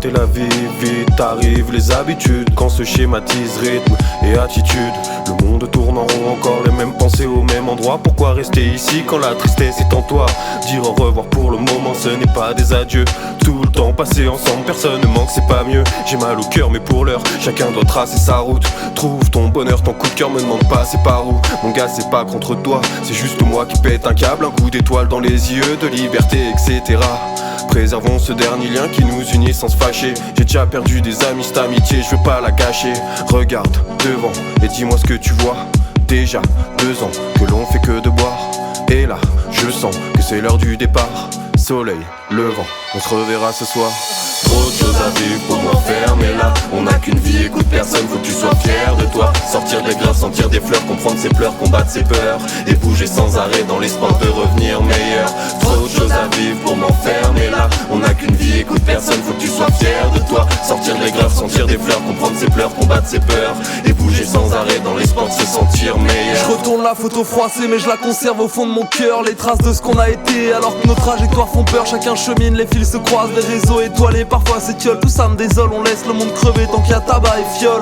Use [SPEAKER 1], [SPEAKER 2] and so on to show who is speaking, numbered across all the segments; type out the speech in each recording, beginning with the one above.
[SPEAKER 1] T'es la vie, vite arrivent les habitudes. Quand se schématise rythme et attitude. Le monde tourne en rond, encore les mêmes pensées au même endroit. Pourquoi rester ici quand la tristesse est en toi? Dire au revoir pour le moment, ce n'est pas des adieux. Tout le temps passé ensemble, personne ne manque, c'est pas mieux. J'ai mal au cœur mais pour l'heure, chacun doit tracer sa route. Trouve ton bonheur, ton coup de cœur, me demande pas c'est par où. Mon gars c'est pas contre toi, c'est juste moi qui pète un câble. Un coup d'étoile dans les yeux, de liberté etc. Préservons ce dernier lien qui nous unit sans se fâcher. J'ai déjà perdu des amis, cette amitié, je veux pas la gâcher. Regarde devant et dis-moi ce que tu vois. Déjà 2 ans que l'on fait que de boire. Et là, je sens que c'est l'heure du départ. Soleil, levant, on se reverra ce soir. Trop de choses à vivre pour m'enfermer là. On n'a qu'une vie, écoute personne, faut que tu sois fier de toi. Sortir des graves, sentir des fleurs, comprendre ses pleurs, combattre ses peurs. Et bouger sans arrêt dans l'espoir de revenir meilleur. Trop de choses à vivre pour m'enfermer là. On n'a qu'une vie, écoute personne, faut que tu sois fier de toi. Sortir des graves, sentir des fleurs, comprendre ses pleurs, combattre ses peurs. Et bouger sans arrêt dans l'espoir de se sentir meilleur.
[SPEAKER 2] Je retourne la photo froissée mais je la conserve au fond de mon cœur. Les traces de ce qu'on a été alors que nos trajectoires font peur. Chacun chemine, les fils se croisent, les réseaux étoilés parfois s'étiolent. Tout ça me désole, on laisse le monde crever tant qu'il y a tabac et fiole.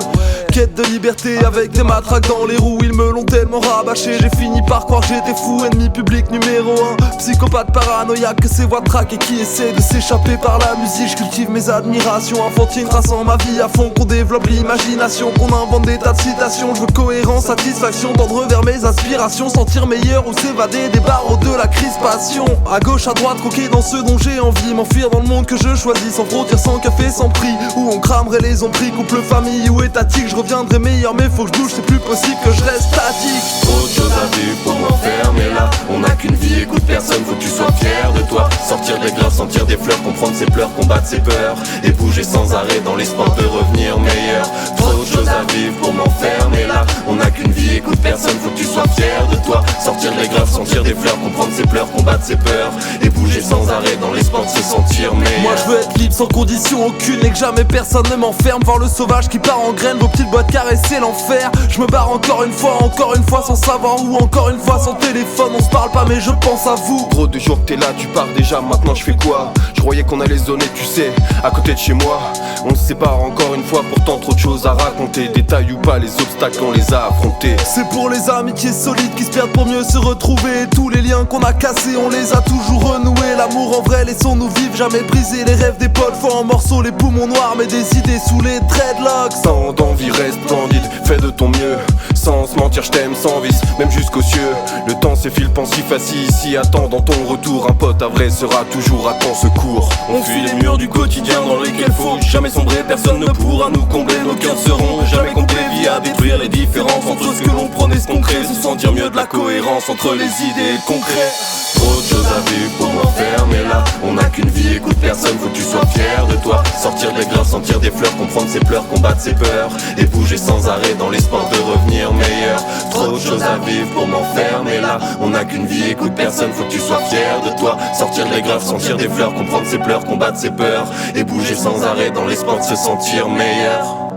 [SPEAKER 2] Quête de liberté avec des matraques dans les roues. Ils me l'ont tellement rabâché, j'ai fini par croire que j'étais fou. Ennemi public numéro 1, psychopathe paranoïaque que ses voix traquent et qui essaie de s'échapper par la musique. Je cultive mes admirations enfantines, traçant ma vie à fond. Qu'on développe l'imagination, qu'on invente des tas de citations. Je veux cohérence, satisfaction, tendre vers mes aspirations. Sentir meilleur ou s'évader des barreaux de la crispation. À gauche, à droite, croquer dans ce dont j'ai envie. M'enfuir dans le monde que je choisis, sans frontières, sans café, sans prix. Où on cramerait les ombris, couple, famille ou étatique. Je reviendrai meilleur mais faut que je bouge, c'est plus possible que je reste statique.
[SPEAKER 1] Trop de choses à vivre pour m'enfermer là. On n'a qu'une vie, écoute personne, faut que tu sois fier de toi. Sortir des graves, sentir des fleurs, comprendre ses pleurs, combattre ses peurs. Et bouger sans arrêt dans l'espoir de revenir meilleur. Trop de choses à vivre pour m'enfermer là. On n'a qu'une vie, écoute personne, faut que tu sois fier de toi. Sortir des graves, sentir des fleurs, comprendre ses pleurs, combattre ses peurs. Et bouger sans arrêt dans l'espoir de se sentir meilleur.
[SPEAKER 2] Moi je veux être libre sans condition aucune et que jamais personne ne m'enferme. Voir le sauvage qui part en graines, vos petites boîtes caresser l'enfer. Je me barre encore une fois sans savoir où, encore une fois sans téléphone. On se parle pas mais je pense à vous.
[SPEAKER 1] Gros 2 jours que t'es là, tu pars déjà, maintenant je fais quoi? Je croyais qu'on allait se zoner, tu sais, à côté de chez moi. On se sépare encore une fois, pourtant trop de choses à raconter. Détails ou pas, les obstacles on les a affrontés.
[SPEAKER 2] C'est pour les amitiés solides qui se perdent pour mieux se retrouver. Tous les liens qu'on a cassés, on les a toujours renoués. L'amour en vrai, laissons-nous vivre, jamais briser les rêves des potes. Fois en morceaux, les poumons noirs, mais des idées sous les dreadlocks.
[SPEAKER 1] Tant d'envie reste splendide, fais de ton mieux. Sans se mentir, je t'aime sans vice, même jusqu'aux cieux. Le temps s'effile pensif assis ici, attend dans ton retour. Un pote à vrai sera toujours à ton secours. On fuit les murs du quotidien dans lesquels faut jamais sombrer. Personne ne pourra nous combler, nos cœurs seront jamais complets. Vie à détruire les différences entre ce que l'on prône et ce qu'on crée. Se sentir mieux de la cohérence entre les idées et le concret. Trop de choses à vivre pour m'enfermer là. On n'a qu'une vie, écoute personne, faut que tu sois fier de toi. Sortir des graves, sentir des fleurs, comprendre ses pleurs, combattre ses peurs. Et bouger sans arrêt dans l'espoir de revenir meilleur. Trop de choses à vivre pour m'enfermer là. On n'a qu'une vie, écoute personne, faut que tu sois fier de toi. Sortir des graves, sentir des fleurs, comprendre ses pleurs, combattre ses peurs. Et bouger sans arrêt dans l'espoir de se sentir meilleur.